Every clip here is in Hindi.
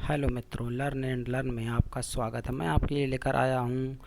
हेलो मित्रों, लर्न एंड लर्न में आपका स्वागत है। मैं आपके लिए लेकर आया हूँ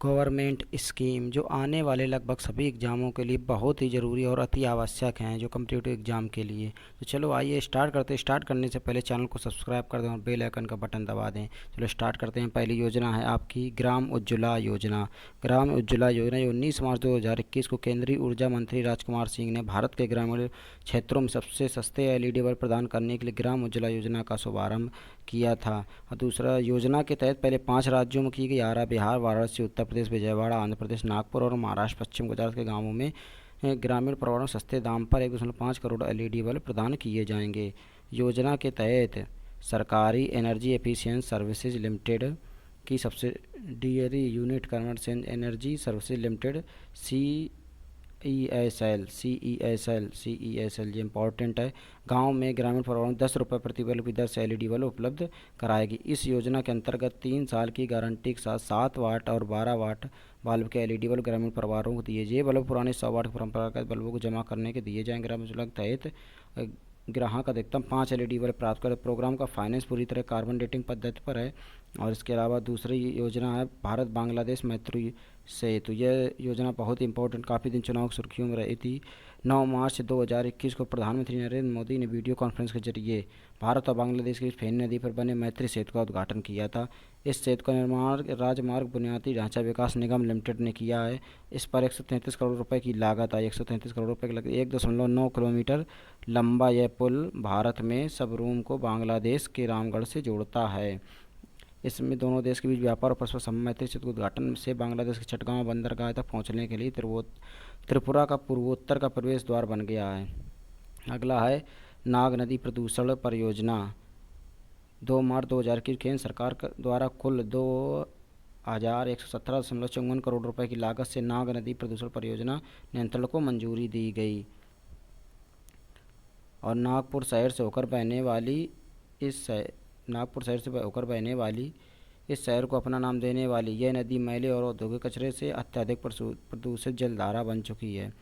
गवर्नमेंट स्कीम जो आने वाले लगभग सभी एग्ज़ामों के लिए बहुत ही ज़रूरी और अति आवश्यक हैं, जो कम्पिटिटिव एग्ज़ाम के लिए। तो चलो आइए स्टार्ट करते हैं। स्टार्ट करने से पहले चैनल को सब्सक्राइब कर दें और बेल आइकन का बटन दबा दें। चलो स्टार्ट करते हैं। पहली योजना है आपकी ग्राम उज्ज्वला योजना। ग्राम उज्ज्वला योजना ये 19 मार्च 2021 को केंद्रीय ऊर्जा मंत्री राजकुमार सिंह ने भारत के ग्रामीण क्षेत्रों में सबसे सस्ते एलईडी बल्ब प्रदान करने के लिए ग्राम उज्ज्वला योजना का शुभारंभ किया था। और दूसरा, योजना के तहत पहले 5 राज्यों में की गई आरा, बिहार, वाराणसी, उत्तर प्रदेश, विजयवाड़ा, आंध्र प्रदेश, नागपुर और महाराष्ट्र, पश्चिम गुजरात के गांवों में ग्रामीण परिवारों को सस्ते दाम पर 1.5 करोड़ एलईडी बल्ब प्रदान किए जाएंगे। योजना के तहत सरकारी एनर्जी एफिशिएंसी सर्विसेज लिमिटेड की subsidiary unit convergence energy services limited C C E S L ये इंपॉर्टेंट है, गांव में ग्रामीण परिवारों को 10 रुपये प्रति बल्ब की दर से एलईडी बल्ब उपलब्ध कराएगी। इस योजना के अंतर्गत 3 साल की गारंटी के साथ 7 वाट और 12 वाट बल्ब के एलईडी बल्ब ग्रामीण परिवारों को दिए। ये बल्ब पुराने 100 वाट के परंपरागत बल्बों को जमा करने के दिए जाएंगे। ग्राम उज्ज्वला के तहत ग्राहक अधिकतम 5 एलईडी बल्ब प्राप्त कर। प्रोग्राम का फाइनेंस पूरी तरह कार्बन डेटिंग पद्धति पर है। और इसके अलावा दूसरी योजना है भारत बांग्लादेश मैत्री सेतु। यह योजना बहुत इंपॉर्टेंट, काफ़ी दिन चुनाव की सुर्खियों में रही थी। 9 मार्च 2021 को प्रधानमंत्री नरेंद्र मोदी ने वीडियो कॉन्फ्रेंस के जरिए भारत और बांग्लादेश के बीच फेनी नदी पर बने मैत्री सेतु का उद्घाटन किया था। इस सेतु का निर्माण राजमार्ग बुनियादी ढांचा विकास निगम लिमिटेड ने किया है। इस पर 133 करोड़ रुपए की लागत आई। 133 करोड़ रुपए की लागत। 1.9 किलोमीटर लंबा यह पुल भारत में सबरूम को बांग्लादेश के रामगढ़ से जोड़ता है। इसमें दोनों देश के बीच व्यापार और परस्पर मैत्री सेतु के उद्घाटन से बांग्लादेश के चटगांव बंदरगाह तक पहुंचने के लिए त्रिपुरा का पूर्वोत्तर का प्रवेश द्वार बन गया है। अगला है नाग नदी प्रदूषण परियोजना। 2 मार्च 2021 केंद्र सरकार द्वारा कुल 2117.54 करोड़ रुपए की लागत से नाग नदी प्रदूषण परियोजना नियंत्रण को मंजूरी दी गई। और नागपुर शहर से होकर बहने वाली इस शहर को अपना नाम देने वाली यह नदी मैले और औद्योगिक कचरे से अत्यधिक प्रदूषित जलधारा बन चुकी है।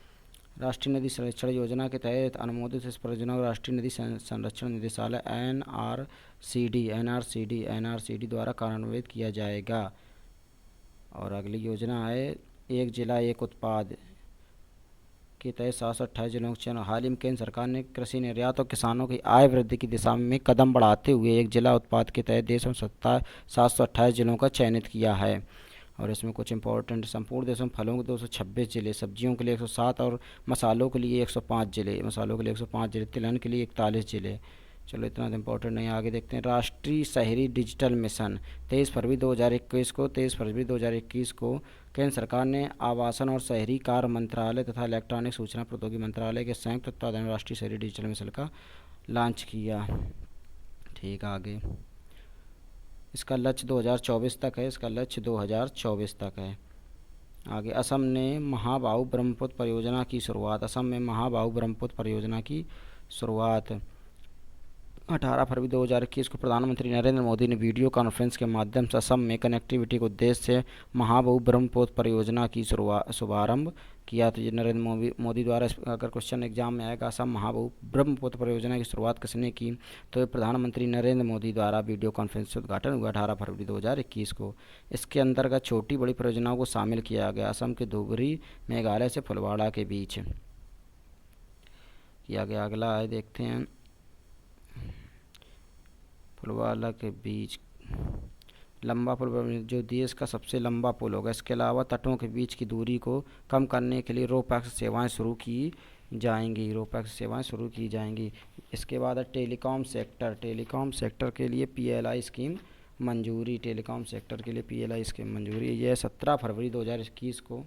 राष्ट्रीय नदी संरक्षण योजना के तहत अनुमोदित इस परियोजना को राष्ट्रीय नदी संरक्षण निदेशालय एनआरसीडी द्वारा कार्यान्वित किया जाएगा। और अगली योजना है एक जिला एक उत्पाद के तहत 728 जिलों के चयन। हाल ही में केंद्र सरकार ने कृषि निर्यात और किसानों की आय वृद्धि की दिशा में कदम बढ़ाते हुए एक जिला उत्पाद के तहत देश में 728 जिलों का चयनित किया है। और इसमें कुछ इंपॉर्टेंट, संपूर्ण देश में फलों के 226 जिले, सब्जियों के लिए 107 और मसालों के लिए 105 जिले, तिलहन के लिए 41 जिले। चलो इतना इंपॉर्टेंट नहीं, आगे देखते हैं। राष्ट्रीय शहरी डिजिटल मिशन 23 फरवरी 2021 को केंद्र सरकार ने आवासन और शहरी कार्य मंत्रालय तथा इलेक्ट्रॉनिक सूचना प्रौद्योगिकी मंत्रालय के संयुक्त तत्वाधान राष्ट्रीय शहरी डिजिटल मिशन का लॉन्च किया। ठीक, आगे इसका लक्ष्य 2024 तक है। आगे असम में महाबाहु ब्रह्मपुत्र परियोजना की शुरुआत 18 फरवरी 2021 को प्रधानमंत्री नरेंद्र मोदी ने वीडियो कॉन्फ्रेंस के माध्यम से असम में कनेक्टिविटी के उद्देश्य से महाबाहु ब्रह्मपुत्र परियोजना की शुभारंभ किया। तो ये नरेंद्र मोदी द्वारा, अगर क्वेश्चन एग्जाम में आएगा असम महाबाहु ब्रह्मपुत्र परियोजना की शुरुआत किसने की, तो ये प्रधानमंत्री नरेंद्र मोदी द्वारा वीडियो कॉन्फ्रेंस से उद्घाटन हुआ 18 फरवरी 2021 को। इसके अंतर्गत छोटी बड़ी परियोजनाओं को शामिल किया गया। असम के धुबरी मेघालय से फुलवाड़ा के बीच किया गया। अगला है, देखते हैं। फुलवाड़ा के बीच लंबा पुल जो देश का सबसे लंबा पुल होगा। इसके अलावा तटों के बीच की दूरी को कम करने के लिए रोपैक्स सेवाएं शुरू की जाएंगी। इसके बाद है टेलीकॉम सेक्टर के लिए पीएलआई स्कीम मंजूरी। यह 17 फरवरी 2021 को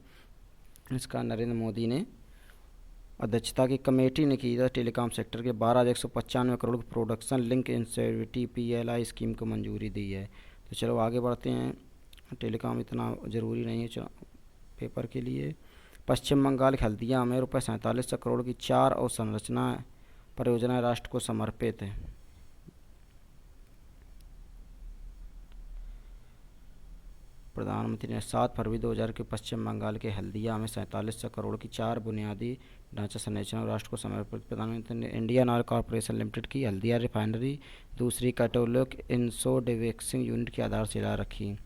इसका नरेंद्र मोदी ने अध्यक्षता की कमेटी ने की था। टेलीकॉम सेक्टर के 12,195 करोड़ की production link incentive PLI scheme को मंजूरी दी है। तो चलो आगे बढ़ते हैं। टेलीकॉम इतना ज़रूरी नहीं है पेपर के लिए। पश्चिम बंगाल के हल्दिया में ₹47 करोड़ की 4 अवसंरचना परियोजनाएं राष्ट्र को समर्पित है। प्रधानमंत्री ने 7 फरवरी 2000 के पश्चिम बंगाल के हल्दिया में 4700 करोड़ की 4 बुनियादी ढांचा संरचना राष्ट्र को समर्पित। प्रधानमंत्री ने इंडियन ऑयल कॉरपोरेशन लिमिटेड की हल्दिया रिफाइनरी, दूसरी कैटोलिक इंसोडेवेक्सिंग यूनिट की आधारशिला रखी।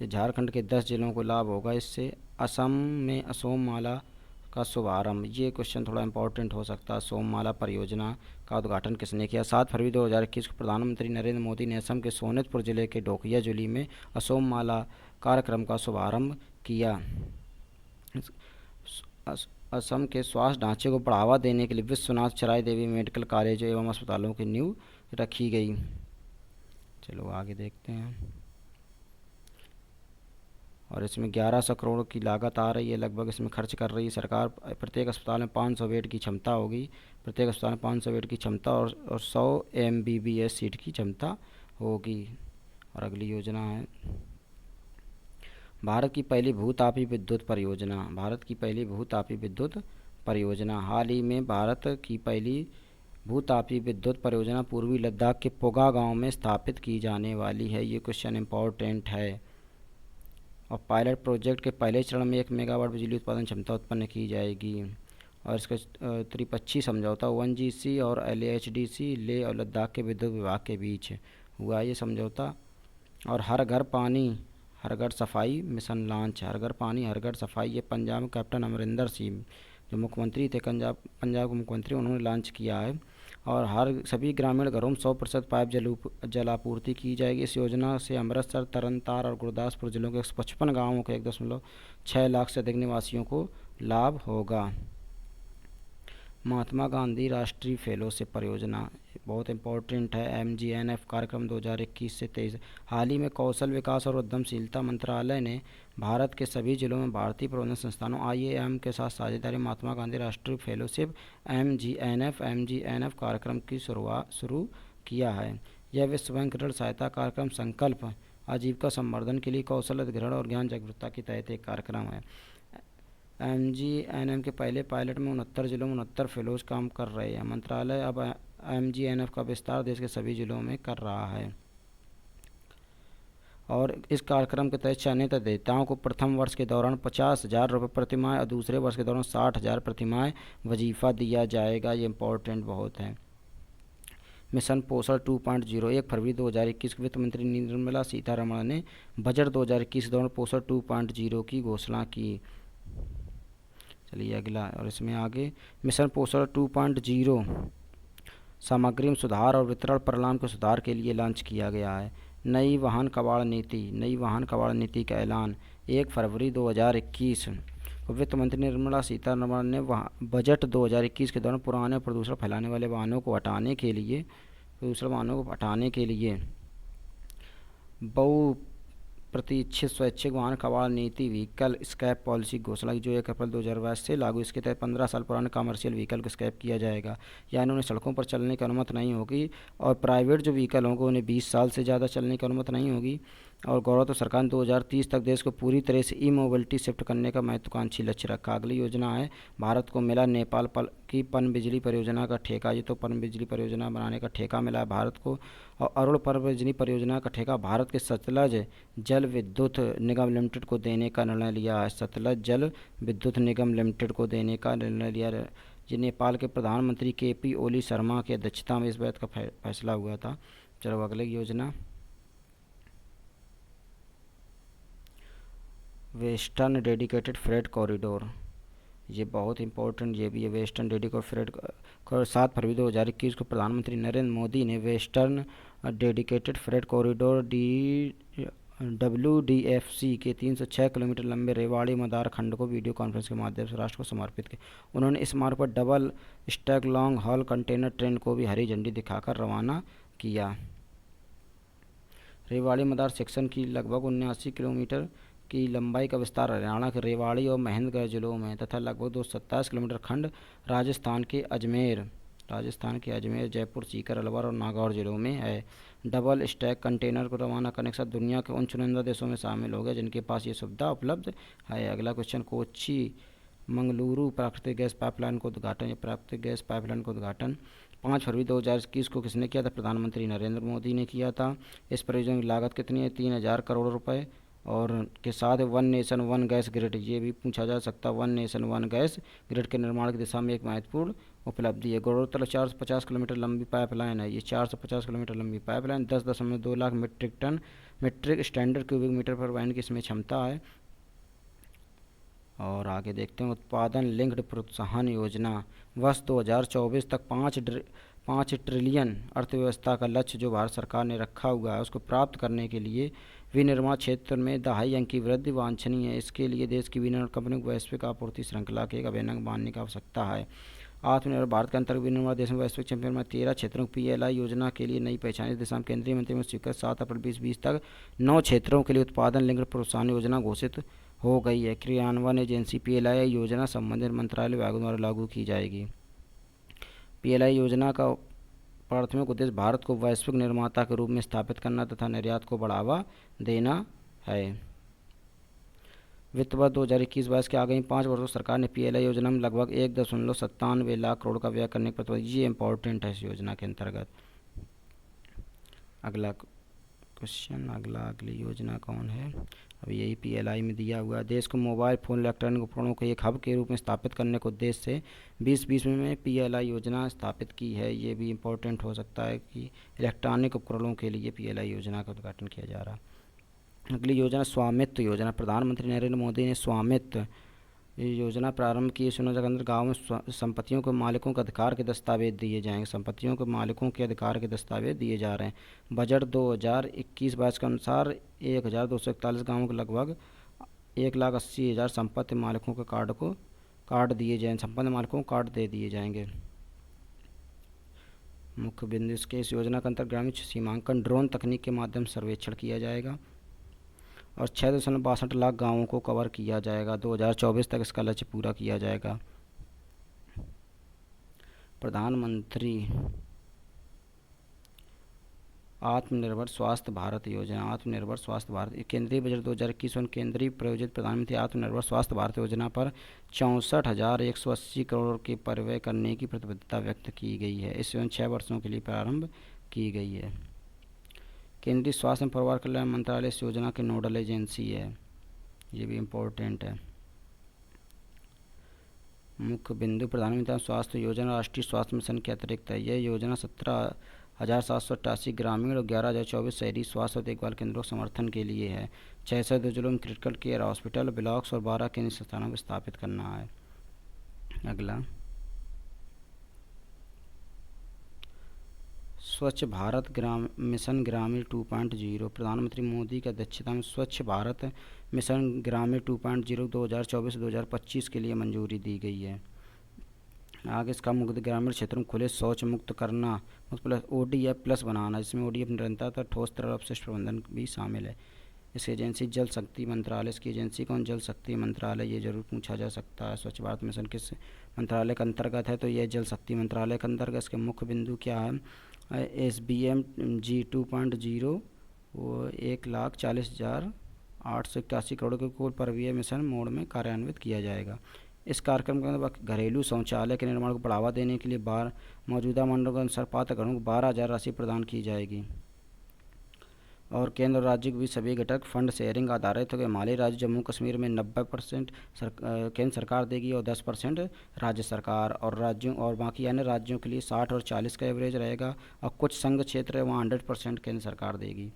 झारखंड के 10 जिलों को लाभ होगा इससे। असम में असोममाला का शुभारंभ, ये क्वेश्चन थोड़ा इंपॉर्टेंट हो सकता है। सोममाला परियोजना का उद्घाटन किसने किया? 7 फरवरी 2021 को प्रधानमंत्री नरेंद्र मोदी ने असम के सोनितपुर जिले के ढोकियाजुली में असोममाला कार्यक्रम का शुभारंभ किया। असम के स्वास्थ्य ढांचे को बढ़ावा देने के लिए विश्वनाथ चराई देवी मेडिकल कॉलेज एवं अस्पतालों की नींव रखी गई। चलो आगे देखते हैं। और इसमें 1100 करोड़ की लागत आ रही है लगभग, इसमें खर्च कर रही है सरकार। प्रत्येक अस्पताल में 500 बेड की क्षमता होगी, प्रत्येक अस्पताल में 500 बेड की क्षमता और 100 MBBS सीट की क्षमता होगी। और अगली योजना है भारत की पहली भूतापी विद्युत परियोजना। भारत की पहली भूतापी विद्युत परियोजना हाल ही में भारत की पहली भूतापी विद्युत परियोजना पूर्वी लद्दाख के पोगा गांव में स्थापित की जाने वाली है। ये क्वेश्चन इम्पोर्टेंट है। और पायलट प्रोजेक्ट के पहले चरण में 1 मेगावाट बिजली उत्पादन क्षमता उत्पन्न की जाएगी। और इसका त्रिपक्षीय समझौता 1GC और LHDC लेह और लद्दाख के विद्युत विभाग के बीच हुआ ये समझौता। और हर घर पानी हर घर सफाई मिशन लॉन्च। हर घर पानी हर घर सफाई, ये पंजाब में कैप्टन अमरिंदर सिंह जो मुख्यमंत्री थे, पंजाब के मुख्यमंत्री, उन्होंने लॉन्च किया है। और हर सभी ग्रामीण घरों में 100% पाइप जल आपूर्ति की जाएगी। इस योजना से अमृतसर, तरनतार और गुरदासपुर जिलों के 155 गाँवों के 1.6 लाख से अधिक निवासियों को लाभ होगा। महात्मा गांधी राष्ट्रीय फेलोशिप परियोजना बहुत इंपॉर्टेंट है। MGNF कार्यक्रम 2021 से 23। हाल ही में कौशल विकास और उद्यमशीलता मंत्रालय ने भारत के सभी जिलों में भारतीय प्रबंधन संस्थानों IIM के साथ साझेदारी महात्मा गांधी राष्ट्रीय फेलोशिप MGNF कार्यक्रम की शुरू किया है। यह विश्व बैंक ऋण सहायता कार्यक्रम संकल्प आजीविका संवर्धन के लिए कौशल अधिग्रहण और ज्ञान जागरूकता के तहत एक कार्यक्रम है। MGNM के पहले पायलट में 69 जिलों में 69 फेलोज काम कर रहे हैं। मंत्रालय अब MGNF का विस्तार देश के सभी जिलों में कर रहा है। और इस कार्यक्रम के तहत चयनित अध्येताओं को प्रथम वर्ष के दौरान 50,000 रुपये प्रतिमाह और दूसरे वर्ष के दौरान 60,000 प्रतिमाह वजीफ़ा दिया जाएगा। ये इम्पोर्टेंट बहुत है। मिशन पोषण 2.0 1 फरवरी 2021 को वित्त मंत्री निर्मला सीतारमण ने बजट 2021 के दौरान पोषण 2.0 की घोषणा की। चलिए अगला, और इसमें आगे मिशन पोषण 2.0 सामग्री में सुधार और वितरण प्रणाली के सुधार के लिए लॉन्च किया गया है। नई वाहन कबाड़ नीति का ऐलान 1 फरवरी 2021 को वित्त मंत्री निर्मला सीतारमण ने बजट 2021 के दौरान पुराने प्रदूषण फैलाने वाले वाहनों को हटाने के लिए बहु प्रतीक्षित स्वैच्छिक वाहन कबाड़ नीति व्हीकल स्क्रैप पॉलिसी घोषणा की, जो 1 अप्रैल 2022 से लागू। इसके तहत 15 साल पुराने कमर्शियल व्हीकल को स्क्रैप किया जाएगा, यानी उन्हें सड़कों पर चलने की अनुमति नहीं होगी। और प्राइवेट जो व्हीकल होंगे उन्हें 20 साल से ज़्यादा चलने की अनुमति नहीं होगी। और गौरव तो सरकार ने 2030 तक देश को पूरी तरह से ई-मोबिलिटी शिफ्ट करने का महत्वाकांक्षी लक्ष्य रखा। अगली योजना है भारत को मिला नेपाल की पनबिजली परियोजना का ठेका। ये तो पनबिजली परियोजना बनाने का ठेका मिला है भारत को। और अरुण पनबिजली परियोजना का ठेका भारत के सतलज जल विद्युत निगम लिमिटेड को देने का निर्णय लिया है। सतलज जल विद्युत निगम लिमिटेड को देने का निर्णय लिया है। ये नेपाल के प्रधानमंत्री KP ओली शर्मा की अध्यक्षता में इस बात का फैसला हुआ था। चलो अगली योजना वेस्टर्न डेडिकेटेड फ्रेट कॉरिडोर। ये बहुत इंपॉर्टेंट ये भी है। वेस्टर्न डेडिकेटेड फ्रेट 7 फरवरी 2021 को प्रधानमंत्री नरेंद्र मोदी ने western dedicated freight corridor WDFC के 306 किलोमीटर लंबे रेवाड़ी मदार खंड को वीडियो कॉन्फ्रेंस के माध्यम से राष्ट्र को समर्पित किया। उन्होंने इस मार्ग पर double stack long haul container train को भी हरी झंडी दिखाकर रवाना किया। रेवाड़ी मदार सेक्शन की लगभग 79 किलोमीटर की लंबाई का विस्तार हरियाणा के रेवाड़ी और महेंद्रगढ़ जिलों में तथा लगभग 227 किलोमीटर खंड राजस्थान के अजमेर, जयपुर, सीकर, अलवर और नागौर जिलों में है। डबल स्टैक कंटेनर को रवाना करने के साथ दुनिया के उन चुनिंदा देशों में शामिल हो गया जिनके पास ये सुविधा उपलब्ध है। अगला क्वेश्चन, कोच्चि मंगलुरु प्राकृतिक गैस पाइपलाइन का उद्घाटन। 5 फरवरी 2021 को किसने किया था? प्रधानमंत्री नरेंद्र मोदी ने किया था। इस परियोजना की लागत कितनी है? 3,000 करोड़ रुपए। और के साथ one nation one gas grid, ये भी पूछा जा सकता है। One nation one gas grid के निर्माण की दिशा में एक महत्वपूर्ण उपलब्धि है। गौरतलब 450 किलोमीटर लंबी पाइपलाइन है ये। 450 किलोमीटर लंबी pipeline 10.2 lakh metric standard cubic metre पर वहन की इसमें क्षमता है। और आगे देखते हैं, उत्पादन लिंक्ड प्रोत्साहन योजना। वर्ष 2024 तक 5 ट्रिलियन अर्थव्यवस्था का लक्ष्य जो भारत सरकार ने रखा हुआ है, उसको प्राप्त करने के लिए विनिर्माण क्षेत्र में 2.5 अंक की वृद्धि वांछनीय है। इसके लिए देश की विनिर्माण कंपनियों को वैश्विक आपूर्ति श्रृंखला के एक अभिन्न अंग मानने की आवश्यकता है। आत्मनिर्भर भारत के अंतर्गत विनिर्माण देश में वैश्विक चैंपियन में 13 क्षेत्रों की PLI योजना के लिए नई पहचान। इस दिशा में केंद्रीय मंत्रिमंडल स्वीकृत 7 अप्रैल 2020 तक 9 क्षेत्रों के लिए उत्पादन लिंक्ड प्रोत्साहन योजना घोषित हो गई है। क्रियान्वयन एजेंसी PLI योजना संबंधित मंत्रालय विभागों द्वारा लागू की जाएगी। PLI योजना का प्राथमिक उद्देश्य भारत को वैश्विक निर्माता के रूप में स्थापित करना तथा निर्यात को बढ़ावा देना है। वित्त वर्ष 2021-22 के आगामी 5 वर्षों सरकार ने PLI योजना में लगभग 1.97 लाख करोड़ का व्यय करने की प्रतिबद्धता। ये इंपॉर्टेंट है इस योजना के अंतर्गत। अगला क्वेश्चन, अगली योजना कौन है? अब यही PLI में दिया हुआ है। देश को मोबाइल फोन इलेक्ट्रॉनिक उपकरणों को एक हब के रूप में स्थापित करने के उद्देश्य से 2020 में PLI योजना स्थापित की है। ये भी इम्पोर्टेंट हो सकता है कि इलेक्ट्रॉनिक उपकरणों के लिए PLI योजना का उद्घाटन किया जा रहा है। अगली योजना स्वामित्व योजना। प्रधानमंत्री नरेंद्र मोदी ने स्वामित्व योजना प्रारंभ की। इस योजना के अंदर गाँव में संपत्तियों के मालिकों के अधिकार के दस्तावेज दिए जाएंगे। संपत्तियों के मालिकों के अधिकार के दस्तावेज दिए जा रहे हैं। बजट 2021-22 के अनुसार 1,241 गाँवों के लगभग 1,80,000 संपत्ति मालिकों के कार्ड दिए जाएंगे। संपत्ति मालिकों को कार्ड दे दिए जाएंगे। मुख्य बिंदु इसके, इस योजना के अंतर्गत ग्रामीण सीमांकन ड्रोन तकनीक के माध्यम से सर्वेक्षण किया जाएगा और 6.62 लाख गाँवों को कवर किया जाएगा। 2024 तक इसका लक्ष्य पूरा किया जाएगा। प्रधानमंत्री आत्मनिर्भर स्वास्थ्य भारत योजना। आत्मनिर्भर स्वास्थ्य भारत केंद्रीय बजट 2021 में केंद्रीय प्रायोजित प्रधानमंत्री आत्मनिर्भर स्वास्थ्य भारत योजना पर 64,180 करोड़ के व्यय करने की प्रतिबद्धता व्यक्त की गई है। इस योजना 6 वर्षों के लिए प्रारंभ की गई है। केंद्रीय स्वास्थ्य एवं परिवार कल्याण मंत्रालय इस योजना की नोडल एजेंसी है। ये भी इम्पोर्टेंट है। मुख्य बिंदु, प्रधानमंत्री स्वास्थ्य योजना राष्ट्रीय स्वास्थ्य मिशन के अतिरिक्त है। यह योजना 17,788 ग्रामीण और 11,024 शहरी स्वास्थ्य और देखभाल केंद्रों के समर्थन के लिए है। 602 जिलों में क्रिटिकल केयर हॉस्पिटल ब्लॉक्स और 12 केंद्रीय संस्थानों को स्थापित करना है। अगला, स्वच्छ भारत मिशन ग्रामीण 2.0। प्रधानमंत्री मोदी की अध्यक्षता में स्वच्छ भारत मिशन ग्रामीण 2.0 2024 से 2025 के लिए मंजूरी दी गई है। आगे इसका मुख्य ग्रामीण क्षेत्रों में खुले शौच मुक्त करना प्लस ODF प्लस बनाना, जिसमें ODF निरंतरता तथा ठोस तरल अपशिष्ट प्रबंधन भी शामिल है। इसकी एजेंसी जल शक्ति मंत्रालय। इसकी एजेंसी कौन? जल शक्ति मंत्रालय। ये जरूर पूछा जा सकता है। स्वच्छ भारत मिशन किस मंत्रालय के अंतर्गत है? तो यह जल शक्ति मंत्रालय के अंतर्गत। इसके मुख्य बिंदु क्या है? SBMG 2.0 वो 1,40,881 करोड़ के कुल परिव्यय मिशन मोड में कार्यान्वित किया जाएगा। इस कार्यक्रम के अंदर घरेलू शौचालय के निर्माण को बढ़ावा देने के लिए मौजूदा मंडलों के अनुसार पात्र घरों को 12,000 राशि प्रदान की जाएगी। और केंद्र और राज्य के बीच सभी घटक फंड शेयरिंग आधारित होकर हिमालयी राज्य जम्मू कश्मीर में 90% केंद्र सरकार देगी और 10% राज्य सरकार, और राज्यों और बाकी अन्य राज्यों के लिए 60 और 40 का एवरेज रहेगा। और कुछ संघ क्षेत्र है वहाँ 100% केंद्र सरकार देगी।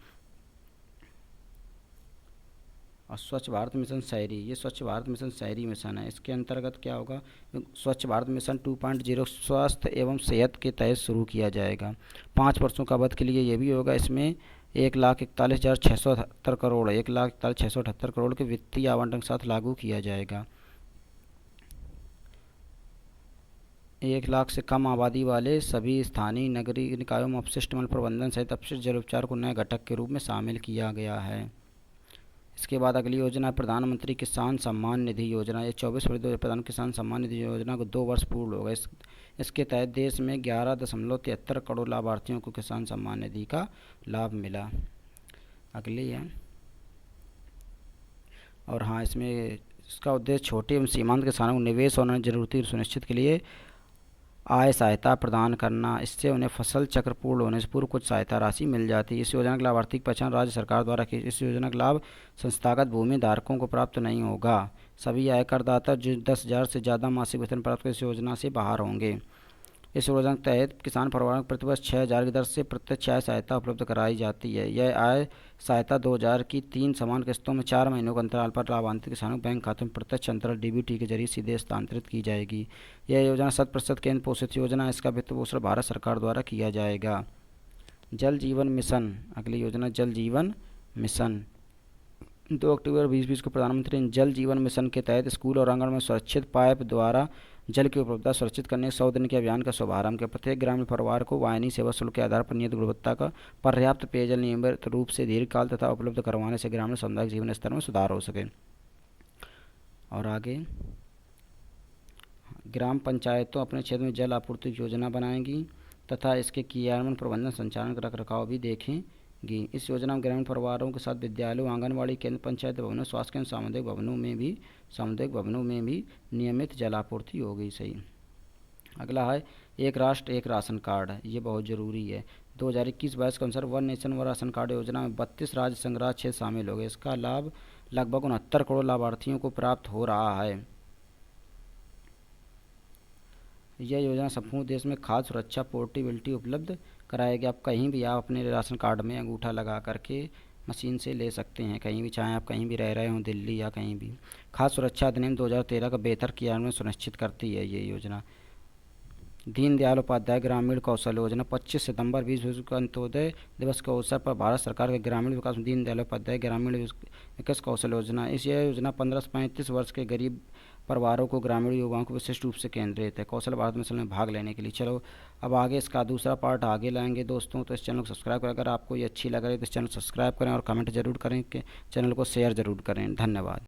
और स्वच्छ भारत मिशन शहरी, ये स्वच्छ भारत मिशन शहरी मिशन है। इसके अंतर्गत क्या होगा? स्वच्छ भारत मिशन 2.0 स्वास्थ्य एवं सेहत के तहत शुरू किया जाएगा। 5 वर्षों का अवधि के लिए ये भी होगा। इसमें 1,41,678 करोड़ 1,41,678 करोड़ के वित्तीय आवंटन के साथ लागू किया जाएगा। 1 लाख से कम आबादी वाले सभी स्थानीय नगरीय निकायों में अपशिष्ट मल प्रबंधन सहित अपशिष्ट जल उपचार को नए घटक के रूप में शामिल किया गया है। इसके बाद अगली योजना प्रधानमंत्री किसान सम्मान निधि योजना। ये 24 फरवरी प्रधान किसान सम्मान निधि योजना को 2 वर्ष पूर्ण हो गए। इसके तहत देश में 11.73 करोड़ लाभार्थियों को किसान सम्मान निधि का लाभ मिला। अगली है, और हाँ, इसमें इसका उद्देश्य छोटे एवं सीमांत किसानों को निवेश और अन्य जरूरतें सुनिश्चित के लिए आय सहायता प्रदान करना। इससे उन्हें फसल चक्र पूर्ण होने से पूर्व कुछ सहायता राशि मिल जाती है। इस योजना के लाभार्थी की पहचान राज्य सरकार द्वारा की। इस योजना का लाभ संस्थागत भूमि धारकों को प्राप्त नहीं होगा। सभी आयकरदाता जो 10,000 से ज़्यादा मासिक वेतन प्राप्त कर इस योजना से बाहर होंगे। इस योजना के तहत किसान परिवारों को प्रतिवर्ष 6,000 की दर से प्रत्यक्ष आय सहायता उपलब्ध कराई जाती है। यह आय सहायता 2,000 की 3 समान किस्तों में 4 महीनों के अंतराल पर लाभान्वित किसानों के बैंक खातों में प्रत्यक्ष अंतरण डीबीटी के जरिए सीधे हस्तांतरित की जाएगी। यह योजना 100% केंद्र पोषित योजना है। इसका वित्त पोषण भारत सरकार द्वारा किया जाएगा। जल जीवन मिशन। अगली योजना जल जीवन मिशन। 2 अक्टूबर 2020 को प्रधानमंत्री जल जीवन मिशन के तहत स्कूल और आंगन में सुरक्षित पाइप द्वारा जल की उपलब्धता सुरक्षित करने के 100 दिन के अभियान का शुभारंभ किया। प्रत्येक ग्रामीण परिवार को वाहिनी सेवा शुल्क के आधार पर नियत गुणवत्ता का पर्याप्त पेयजल नियमित रूप से दीर्घकाल तथा उपलब्ध करवाने से ग्रामीण समुदाय के जीवन स्तर में सुधार हो सके। और आगे ग्राम पंचायतों अपने क्षेत्र में जल आपूर्ति योजना बनाएंगी तथा इसके क्रियान्वयन, प्रबंधन, संचालन, रख रखाव भी देखेंगी। इस योजना में ग्रामीण परिवारों के साथ विद्यालयों, आंगनबाड़ी केंद्र, पंचायत भवनों, स्वास्थ्य केंद्र, सामुदायिक भवनों में भी नियमित जल आपूर्ति होगी। सही। अगला है एक राष्ट्र एक राशन कार्ड। ये बहुत ज़रूरी है। 2021-22 के अनुसार one nation one ration card योजना में 32 राज्य संग्रह क्षेत्र शामिल हो गए। इसका लाभ लगभग 69 करोड़ लाभार्थियों को प्राप्त हो रहा है। यह योजना संपूर्ण देश में खाद्य सुरक्षा पोर्टेबिलिटी उपलब्ध कराएगी। आप कहीं भी आप अपने राशन कार्ड में अंगूठा लगा करके मशीन से ले सकते हैं, कहीं भी, चाहे आप कहीं भी रह रहे हों, दिल्ली या कहीं भी। खाद्य सुरक्षा अधिनियम 2013 का बेहतर क्रियान्वयन सुनिश्चित करती है ये योजना। दीनदयाल उपाध्याय ग्रामीण कौशल योजना 25 सितंबर 2020 को अंत्योदय दिवस के अवसर पर भारत सरकार के ग्रामीण विकास दीनदयाल उपाध्याय ग्रामीण विकास कौशल योजना। इस यह योजना 15 से 35 वर्ष के गरीब परिवारों को ग्रामीण युवाओं को विशिष्ट रूप से केंद्रित है कौशल भारत मिशन में भाग लेने के लिए। चलो अब आगे इसका दूसरा पार्ट आगे लाएंगे दोस्तों। तो इस चैनल को सब्सक्राइब करें। अगर आपको ये अच्छी लग रही है तो इस चैनल को सब्सक्राइब करें और कमेंट जरूर करें कि चैनल को शेयर ज़रूर करें। धन्यवाद।